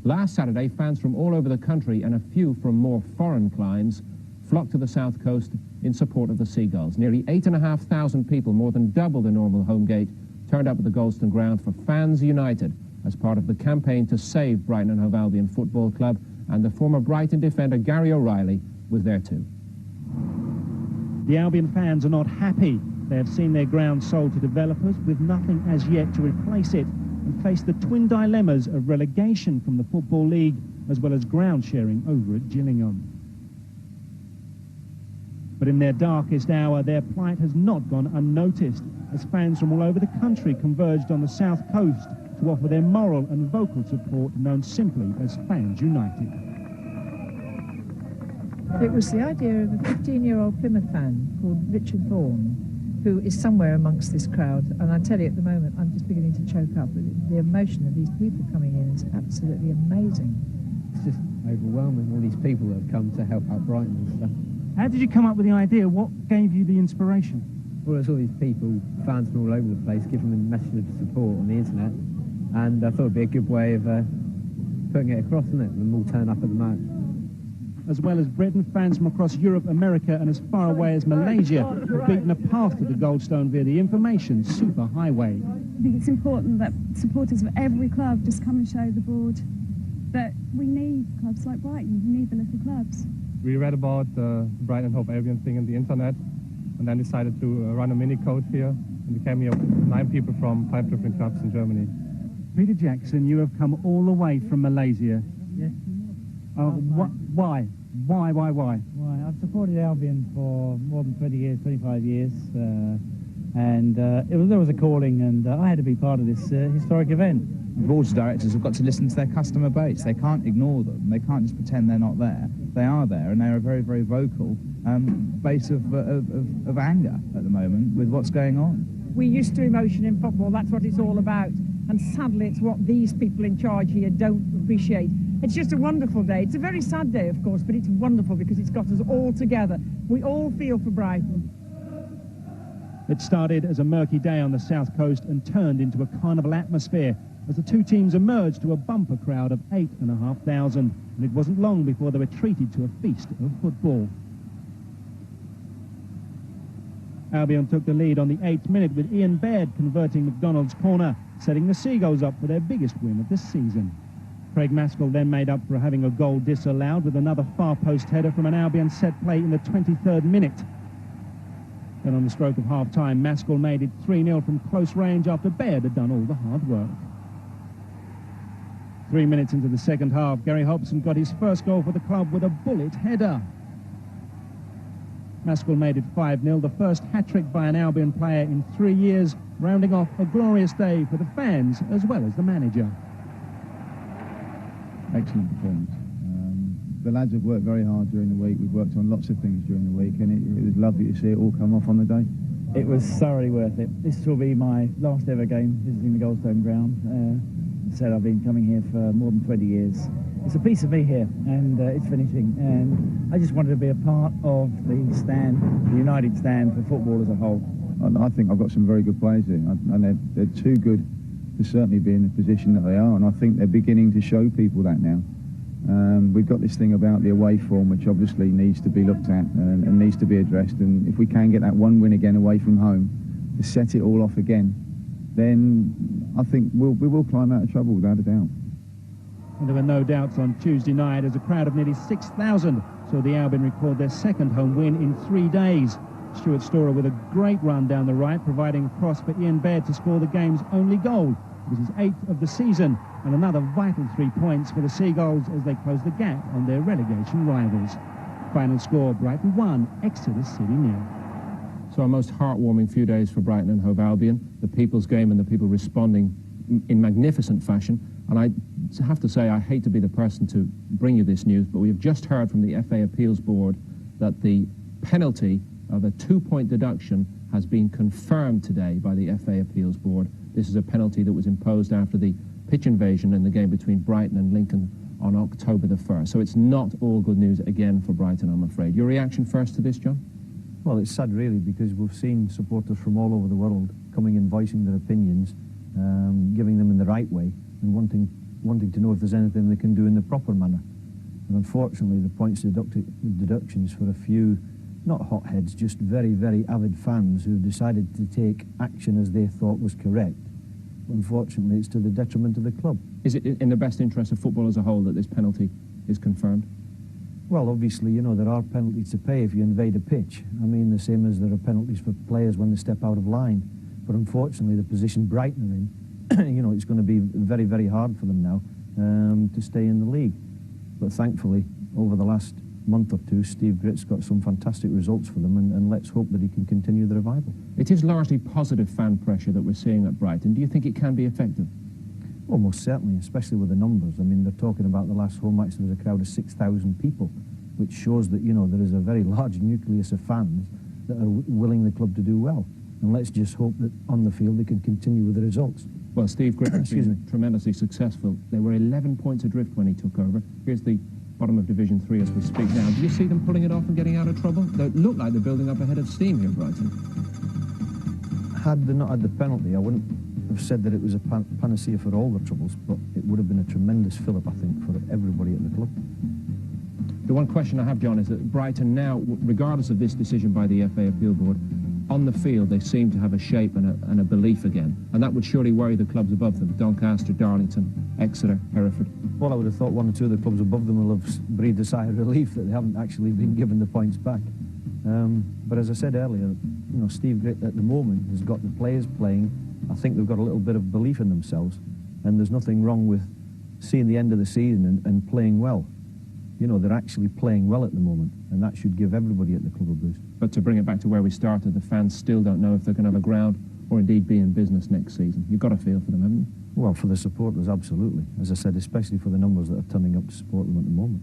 Last Saturday, fans from all over the country and a few from more foreign climes flocked to the south coast in support of the Seagulls. Nearly 8,500 people, more than double the normal home gate, turned up at the Goldstone Ground for Fans United as part of the campaign to save Brighton and Hove Albion Football Club, and the former Brighton defender Gary O'Reilly was there too. The Albion fans are not happy. They have seen their ground sold to developers with nothing as yet to replace it, and face the twin dilemmas of relegation from the Football League as well as ground sharing over at Gillingham. But in their darkest hour, their plight has not gone unnoticed, as fans from all over the country converged on the south coast to offer their moral and vocal support, known simply as Fans United. It was the idea of a 15-year-old Plymouth fan called Richard Vaughan, who is somewhere amongst this crowd, and I tell you at the moment I'm just beginning to choke up. The emotion of these people coming in is absolutely amazing. It's just overwhelming, all these people that have come to help out Brighton and stuff. How did you come up with the idea? What gave you the inspiration? Well, there's all these people, fans from all over the place, giving them a message of support on the internet, and I thought it'd be a good way of putting it across, isn't it? And them all turn up at the match. As well as Britain, fans from across Europe, America and as far away as Malaysia have beaten a path to the Goldstone via the information superhighway. I think it's important that supporters of every club just come and show the board that we need clubs like Brighton, we need the little clubs. We read about the Brighton and Hove Albion thing on the internet, and then decided to run a mini coach here, and we came here with 9 people from 5 different clubs in Germany. Peter Jackson, you have come all the way from Malaysia. Yeah. Why? Why? Why? I've supported Albion for more than 20 years, 25 years, and there was a calling, and I had to be part of this historic event. Board of directors have got to listen to their customer base. They can't ignore them. They can't just pretend they're not there. They are there, and they are very, very vocal base of anger at the moment with what's going on. We're used to emotion in football. That's what it's all about. And sadly, it's what these people in charge here don't appreciate. It's just a wonderful day. It's a very sad day, of course, but it's wonderful because it's got us all together. We all feel for Brighton. It started as a murky day on the south coast and turned into a carnival atmosphere as the two teams emerged to a bumper crowd of 8,500. And it wasn't long before they were treated to a feast of football. Albion took the lead on the 8th minute with Ian Baird converting McDonald's corner, setting the Seagulls up for their biggest win of this season. Craig Maskell then made up for having a goal disallowed with another far post header from an Albion set play in the 23rd minute. Then on the stroke of half-time, Maskell made it 3-0 from close range after Baird had done all the hard work. 3 minutes into the second half, Gary Hobson got his first goal for the club with a bullet header. Maskell made it 5-0, the first hat-trick by an Albion player in 3 years, rounding off a glorious day for the fans as well as the manager. Excellent performance. The lads have worked very hard during the week. We've worked on lots of things during the week, and it was lovely to see it all come off on the day. It was thoroughly worth it. This will be my last ever game visiting the Goldstone Ground. Said I've been coming here for more than 20 years. It's a piece of me here, and it's finishing. And I just wanted to be a part of the stand, the united stand for football as a whole. I think I've got some very good players here, and they're too good to certainly be in the position that they are, and I think they're beginning to show people that now. We've got this thing about the away form, which obviously needs to be looked at and needs to be addressed, and if we can get that one win again away from home to set it all off again, then I think we will climb out of trouble without a doubt. And there were no doubts on Tuesday night as a crowd of nearly 6,000 saw the Albion record their second home win in 3 days. Stuart Storer with a great run down the right, providing a cross for Ian Baird to score the game's only goal. It was his 8th of the season, and another vital 3 points for the Seagulls as they close the gap on their relegation rivals. Final score, Brighton 1, Exeter City 0. So a most heartwarming few days for Brighton and Hove Albion, the people's game and the people responding in magnificent fashion. And I have to say, I hate to be the person to bring you this news, but we have just heard from the FA Appeals Board that the penalty of a 2-point deduction has been confirmed today by the FA Appeals Board. This is a penalty that was imposed after the pitch invasion in the game between Brighton and Lincoln on October the 1st. So it's not all good news again for Brighton, I'm afraid. Your reaction first to this, John? Well, it's sad really, because we've seen supporters from all over the world coming and voicing their opinions, giving them in the right way and wanting wanting to know if there's anything they can do in the proper manner. And unfortunately, the points deductions for a few, not hotheads, just very, very avid fans who decided to take action as they thought was correct. But unfortunately, it's to the detriment of the club. Is it in the best interest of football as a whole that this penalty is confirmed? Well, obviously, you know, there are penalties to pay if you invade a pitch. I mean, the same as there are penalties for players when they step out of line. But unfortunately, the position Brighton are in, you know, it's going to be very, very hard for them now to stay in the league. But thankfully, over the last month or two, Steve Gritt's got some fantastic results for them, and let's hope that he can continue the revival. It is largely positive fan pressure that we're seeing at Brighton. Do you think it can be effective? Well, most certainly, especially with the numbers. I mean, they're talking about the last home match, there was a crowd of 6,000 people, which shows that, you know, there is a very large nucleus of fans that are willing the club to do well. And let's just hope that on the field they can continue with the results. Well, Steve Gritt has been tremendously successful. They were 11 points adrift when he took over. Here's the bottom of Division 3 as we speak now. Do you see them pulling it off and getting out of trouble? They look like they're building up a head of steam here, Brighton. Had they not had the penalty, I wouldn't have said that it was a panacea for all the troubles, but it would have been a tremendous fillip, I think, for everybody at the club. The one question I have, John, is that Brighton now, regardless of this decision by the FA Appeal Board, on the field they seem to have a shape and a belief again, and that would surely worry the clubs above them: Doncaster, Darlington, Exeter, Hereford. Well, I would have thought one or two of the clubs above them will have breathed a sigh of relief that they haven't actually been given the points back. But as I said earlier, you know, Steve Gritt at the moment has got the players playing. I think they've got a little bit of belief in themselves, and there's nothing wrong with seeing the end of the season and playing well. You know, they're actually playing well at the moment, and that should give everybody at the club a boost. But to bring it back to where we started, the fans still don't know if they're going to have a ground or indeed be in business next season. You've got a feel for them, haven't you? Well, for the supporters, absolutely. As I said, especially for the numbers that are turning up to support them at the moment.